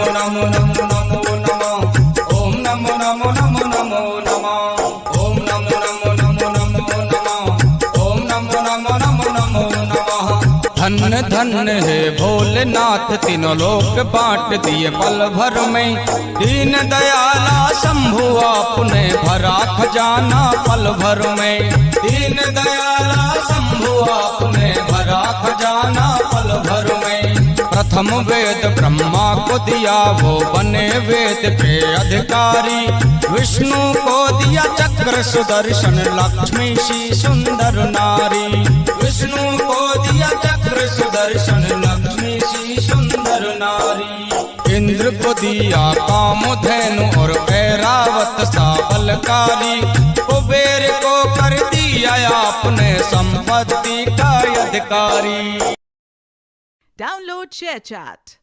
नमो नमो नमो नमो नमः। ओम नमो नमो नमो नमो नमः। ओम नमो नमो नमो नमो नमः। ओम नमो नमो नमो नमो नमः। धन्य धन्य है भोलेनाथ, तीनों लोक बांट दिए पल भर में। दीन दयाला शंभु आपने भरा खजाना पल भर में। दीन दयाला शंभु आपने भरा खजाना पल भर में। प्रथम वेद ब्रह्मा को दिया, वो बने वेद के अधिकारी। विष्णु को दिया चक्र सुदर्शन, लक्ष्मी सी सुंदर नारी। विष्णु को दिया चक्र सुदर्शन, लक्ष्मी सी सुंदर नारी। इंद्र को दिया कामधेनु और ऐरावत सा बलकारी। कुबेर को कर दिया आपने संपत्ति का अधिकारी। Download ShareChat.